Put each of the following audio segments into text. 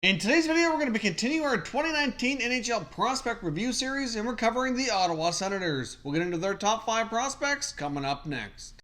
In today's video, we're going to be continuing our 2019 NHL Prospect Review Series, and we're covering the Ottawa Senators. We'll get into their top 5 prospects coming up next.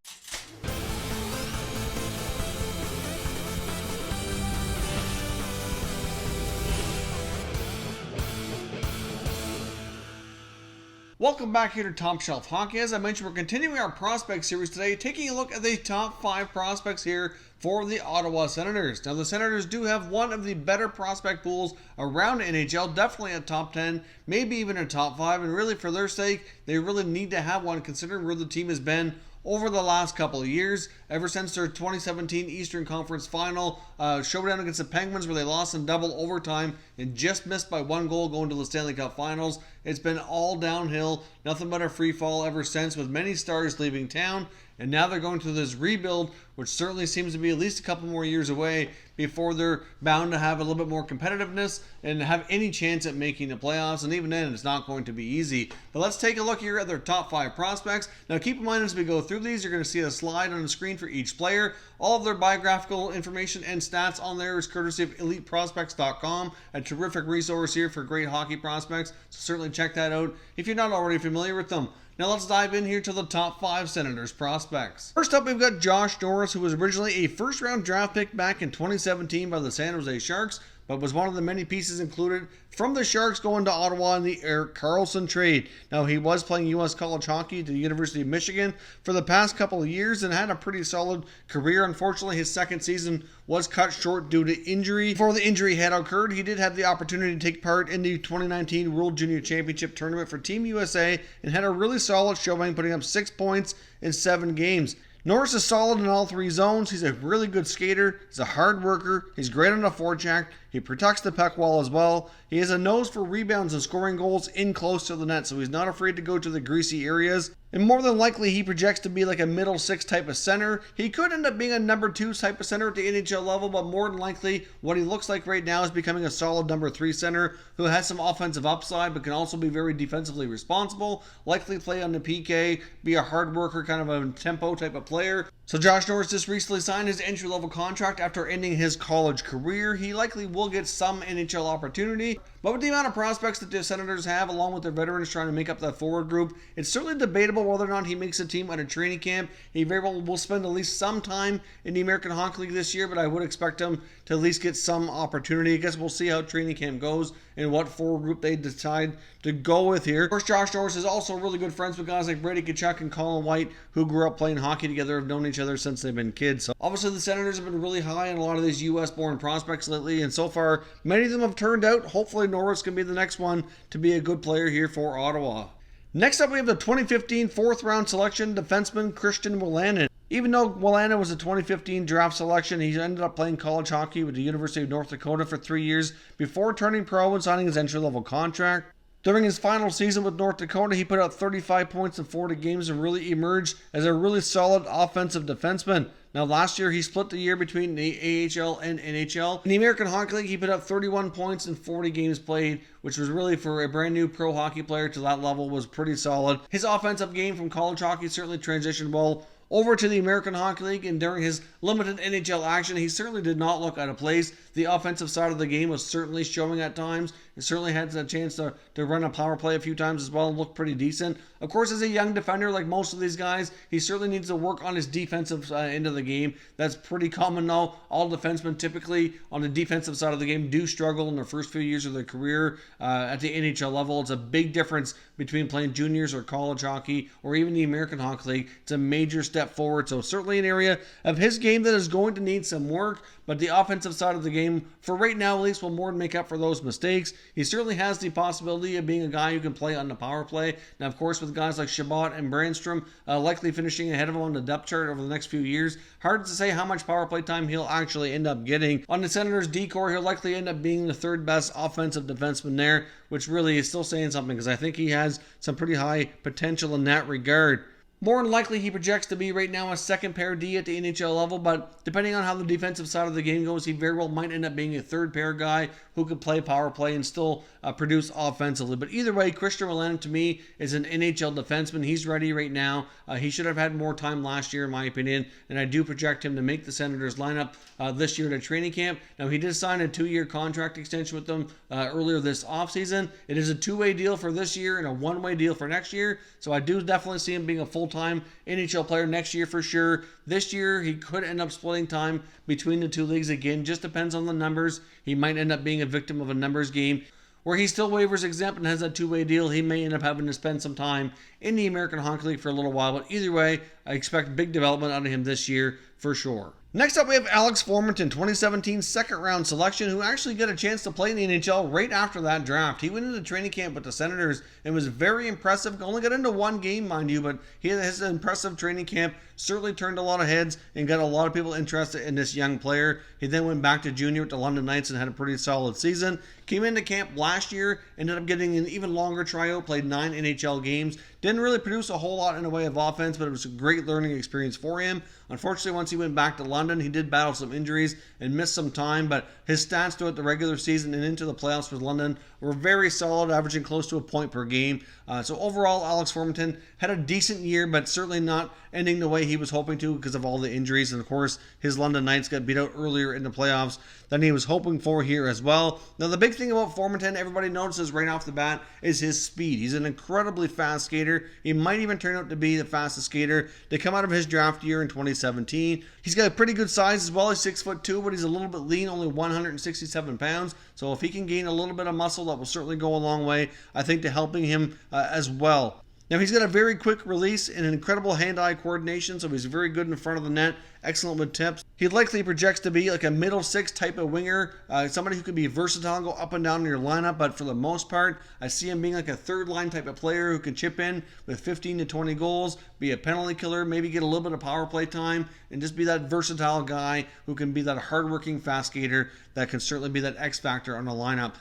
Welcome back here to Top Shelf Hockey. As I mentioned, we're continuing our prospect series today, taking a look at the top 5 prospects here for the Ottawa Senators. Now, the Senators do have one of the better prospect pools around NHL, definitely a top 10, maybe even a top 5, and really for their sake, they really need to have one considering where the team has been over the last couple of years, ever since their 2017 Eastern Conference Final showdown against the Penguins where they lost in double overtime and just missed by 1 goal going to the Stanley Cup Finals. It's been all downhill, nothing but a free fall ever since, with many stars leaving town, and now they're going through this rebuild, which certainly seems to be at least a couple more years away before they're bound to have a little bit more competitiveness and have any chance at making the playoffs, and even then it's not going to be easy. But let's take a look here at their top 5 prospects. Now keep in mind, as we go through these, you're going to see a slide on the screen for each player. All of their biographical information and stats on there is courtesy of EliteProspects.com, a terrific resource here for great hockey prospects, so certainly check that out if you're not already familiar with them. Now let's dive in here to the top 5 Senators prospects. First up, we've got Josh Norris, who was originally a first-round draft pick back in 2017 by the San Jose Sharks, but was one of the many pieces included from the Sharks going to Ottawa in the Erik Karlsson trade. Now, he was playing U.S. college hockey at the University of Michigan for the past couple of years and had a pretty solid career. Unfortunately, his second season was cut short due to injury. Before the injury had occurred, he did have the opportunity to take part in the 2019 World Junior Championship Tournament for Team USA and had a really solid showing, putting up 6 points in 7 games. Norris is solid in all 3 zones. He's a really good skater. He's a hard worker. He's great on the forecheck. He protects the puck well as well. He has a nose for rebounds and scoring goals in close to the net, so he's not afraid to go to the greasy areas. And more than likely, he projects to be like a middle 6 type of center. He could end up being a number 2 type of center at the NHL level, but more than likely, what he looks like right now is becoming a solid number 3 center who has some offensive upside, but can also be very defensively responsible, likely play on the PK, be a hard worker, kind of a tempo type of player. So Josh Norris just recently signed his entry-level contract after ending his college career. He likely will get some NHL opportunity, but with the amount of prospects that the Senators have, along with their veterans trying to make up that forward group, it's certainly debatable whether or not he makes a team at a training camp. He very well will spend at least some time in the American Hockey League this year, but I would expect him to at least get some opportunity. I guess we'll see how training camp goes and what forward group they decide to go with here. Of course, Josh Norris is also really good friends with guys like Brady Tkachuk and Colin White, who grew up playing hockey together, have known each other since they've been kids. So obviously the Senators have been really high on a lot of these US-born prospects lately, and so far many of them have turned out. Hopefully Norris can be the next one to be a good player here for Ottawa. Next up, we have the 2015 4th-round selection defenseman Christian Wolanin. Even though Wolanin was a 2015 draft selection, he ended up playing college hockey with the University of North Dakota for 3 years before turning pro and signing his entry-level contract. During his final season with North Dakota, he put up 35 points in 40 games and really emerged as a really solid offensive defenseman. Now, last year, he split the year between the AHL and NHL. In the American Hockey League, he put up 31 points in 40 games played, which was really, for a brand new pro hockey player to that level, was pretty solid. His offensive game from college hockey certainly transitioned well over to the American Hockey League, and during his limited NHL action, he certainly did not look out of place. The offensive side of the game was certainly showing at times. He certainly had a chance to run a power play a few times as well and look pretty decent. Of course, as a young defender like most of these guys, he certainly needs to work on his defensive end of the game. That's pretty common though. All defensemen typically on the defensive side of the game do struggle in their first few years of their career at the NHL level. It's a big difference between playing juniors or college hockey or even the American Hockey League. It's a major step forward. So certainly an area of his game that is going to need some work, but the offensive side of the game, for right now at least, will more than make up for those mistakes. He certainly has the possibility of being a guy who can play on the power play. Now, of course, with guys like Chabot and Brannstrom likely finishing ahead of him on the depth chart over the next few years, hard to say how much power play time he'll actually end up getting. On the Senators' D-core, he'll likely end up being the 3rd best offensive defenseman there, which really is still saying something because I think he has some pretty high potential in that regard. More than likely, he projects to be right now a second pair D at the NHL level, but depending on how the defensive side of the game goes, he very well might end up being a third pair guy who could play power play and still produce offensively. But either way, Christian Wolanin to me is an NHL defenseman. He's ready right now. He should have had more time last year, in my opinion, and I do project him to make the Senators lineup this year at a training camp. Now, he did sign a 2-year contract extension with them earlier this offseason. It is a 2-way deal for this year and a 1-way deal for next year, so I do definitely see him being a full-time NHL player next year for sure. This year, he could end up splitting time between the two leagues again. Just depends on the numbers. He might end up being a victim of a numbers game where he's still waivers exempt and has that 2-way deal. He may end up having to spend some time in the American Hockey League for a little while, but either way, I expect big development out of him this year for sure. Next up, we have Alex Formenton, 2017 second-round selection, who actually got a chance to play in the NHL right after that draft. He went into training camp with the Senators and was very impressive. Only got into one game, mind you, but his impressive training camp certainly turned a lot of heads and got a lot of people interested in this young player. He then went back to junior with the London Knights and had a pretty solid season. Came into camp last year, ended up getting an even longer tryout, played 9 NHL games. Didn't really produce a whole lot in the way of offense, but it was a great learning experience for him. Unfortunately, once he went back to London, he did battle some injuries and missed some time, but his stats throughout the regular season and into the playoffs with London were very solid, averaging close to a point per game. So overall, Alex Formenton had a decent year, but certainly not ending the way he was hoping to because of all the injuries. And of course, his London Knights got beat out earlier in the playoffs than he was hoping for here as well. Now, the big thing about Formenton, everybody notices right off the bat, is his speed. He's an incredibly fast skater. He might even turn out to be the fastest skater to come out of his draft year in 2017. He's got a pretty good size as well. He's 6'2", but he's a little bit lean, only 167 pounds. So if he can gain a little bit of muscle, that will certainly go a long way, I think, to helping him as well. Now, he's got a very quick release and an incredible hand-eye coordination, so he's very good in front of the net, excellent with tips. He likely projects to be like a middle six type of winger, somebody who can be versatile and go up and down in your lineup, but for the most part, I see him being like a third line type of player who can chip in with 15 to 20 goals, be a penalty killer, maybe get a little bit of power play time, and just be that versatile guy who can be that hardworking fast skater that can certainly be that X factor on the lineup.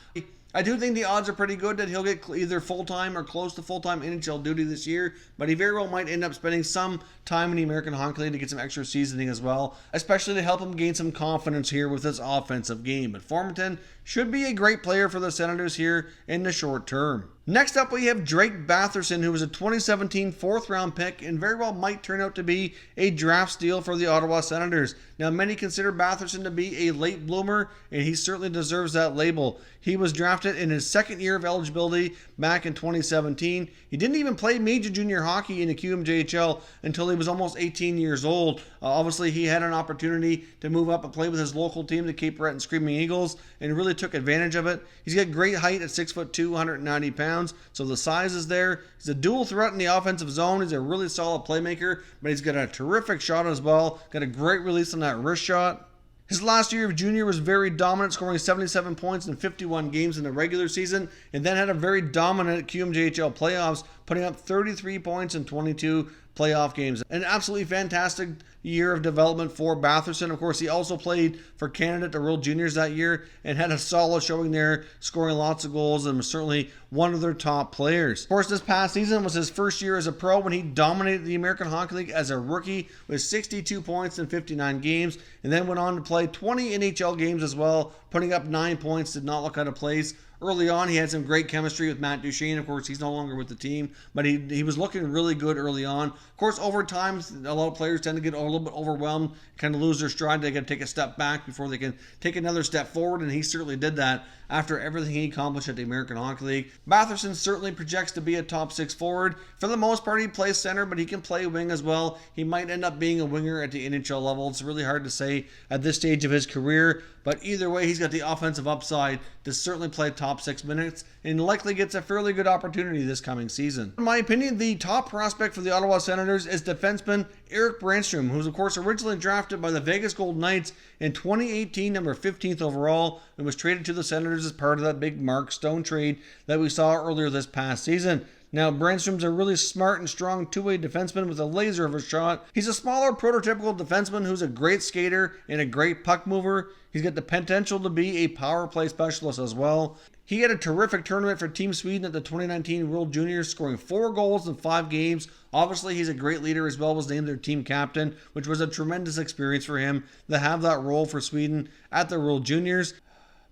I do think the odds are pretty good that he'll get either full-time or close to full-time NHL duty this year, but he very well might end up spending some time in the American Hockey League to get some extra seasoning as well, especially to help him gain some confidence here with his offensive game. But Formenton should be a great player for the Senators here in the short term. Next up, we have Drake Batherson, who was a 2017 4th-round pick and very well might turn out to be a draft steal for the Ottawa Senators. Now, many consider Batherson to be a late bloomer, and he certainly deserves that label. He was drafted in his second year of eligibility back in 2017. He didn't even play major junior hockey in the QMJHL until he was almost 18 years old. Obviously, he had an opportunity to move up and play with his local team, the Cape Breton Screaming Eagles, and really took advantage of it. He's got great height at 6'2", 190 pounds, so the size is there. He's a dual threat in the offensive zone. He's a really solid playmaker, but he's got a terrific shot as well. Got a great release on that wrist shot. His last year of junior was very dominant, scoring 77 points in 51 games in the regular season, and then had a very dominant QMJHL playoffs, putting up 33 points in 22 playoff games. An absolutely fantastic year of development for Batherson. Of course, he also played for Canada at the World Juniors that year and had a solid showing there, scoring lots of goals, and was certainly one of their top players. Of course, this past season was his first year as a pro when he dominated the American Hockey League as a rookie with 62 points in 59 games, and then went on to play 20 NHL games as well, putting up 9 points, did not look out of place. Early on, he had some great chemistry with Matt Duchene. Of course, he's no longer with the team, but he was looking really good early on. Of course, over time, a lot of players tend to get a little bit overwhelmed, kind of lose their stride. They got to take a step back before they can take another step forward, and he certainly did that after everything he accomplished at the American Hockey League. Batherson certainly projects to be a top 6 forward. For the most part, he plays center, but he can play wing as well. He might end up being a winger at the NHL level. It's really hard to say at this stage of his career, but either way, he's got the offensive upside to certainly play top 6 minutes and likely gets a fairly good opportunity this coming season. In my opinion, the top prospect for the Ottawa Senators is defenseman Erik Brannstrom, who's of course originally drafted by the Vegas Golden Knights in 2018, number 15th overall, and was traded to the Senators as part of that big Mark Stone trade that we saw earlier this past season. Now, Brannstrom's a really smart and strong two-way defenseman with a laser of a shot. He's a smaller, prototypical defenseman who's a great skater and a great puck mover. He's got the potential to be a power play specialist as well. He had a terrific tournament for Team Sweden at the 2019 World Juniors, scoring 4 goals in 5 games. Obviously, he's a great leader as well, was named their team captain, which was a tremendous experience for him to have that role for Sweden at the World Juniors.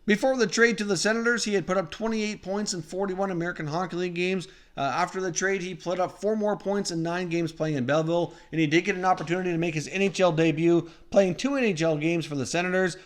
Before the trade to the Senators, he had put up 28 points in 41 American Hockey League games. After the trade, he put up 4 more points in 9 games playing in Belleville, and he did get an opportunity to make his NHL debut, playing 2 NHL games for the Senators.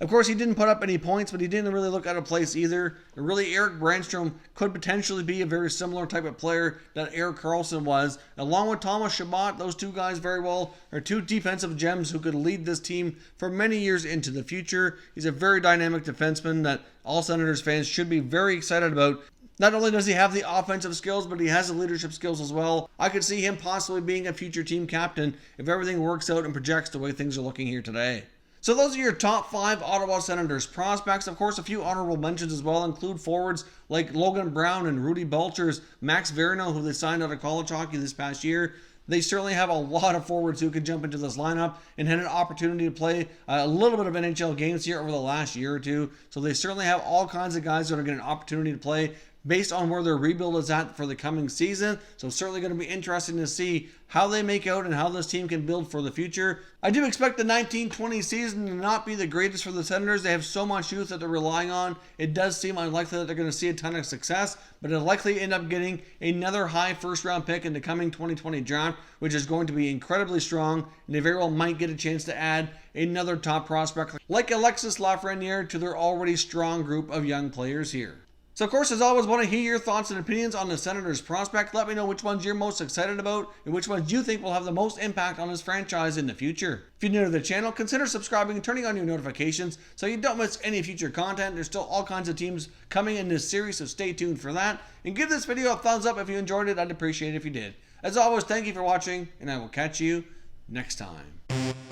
Of course, he didn't put up any points, but he didn't really look out of place either. And really, Erik Brannstrom could potentially be a very similar type of player that Erik Karlsson was. Along with Thomas Chabot, those 2 guys very well are 2 defensive gems who could lead this team for many years into the future. He's a very dynamic defenseman that all Senators fans should be very excited about. Not only does he have the offensive skills, but he has the leadership skills as well. I could see him possibly being a future team captain if everything works out and projects the way things are looking here today. So those are your top 5 Ottawa Senators prospects. Of course, a few honorable mentions as well include forwards like Logan Brown and Rudy Belchers, Max Verno, who they signed out of college hockey this past year. They certainly have a lot of forwards who could jump into this lineup and had an opportunity to play a little bit of NHL games here over the last year or two. So they certainly have all kinds of guys that are getting an opportunity to play based on where their rebuild is at for the coming season. So certainly going to be interesting to see how they make out and how this team can build for the future. I do expect the 1920 season to not be the greatest for the Senators. They have so much youth that they're relying on. It does seem unlikely that they're going to see a ton of success, but it'll likely end up getting another high first-round pick in the coming 2020 draft, which is going to be incredibly strong, and they very well might get a chance to add another top prospect like Alexis Lafreniere to their already strong group of young players here. So, of course, as always, want to hear your thoughts and opinions on the Senators prospect. Let me know which ones you're most excited about and which ones you think will have the most impact on this franchise in the future. If you're new to the channel, consider subscribing and turning on your notifications so you don't miss any future content. There's still all kinds of teams coming in this series, so stay tuned for that. And give this video a thumbs up if you enjoyed it. I'd appreciate it if you did. As always, thank you for watching, and I will catch you next time.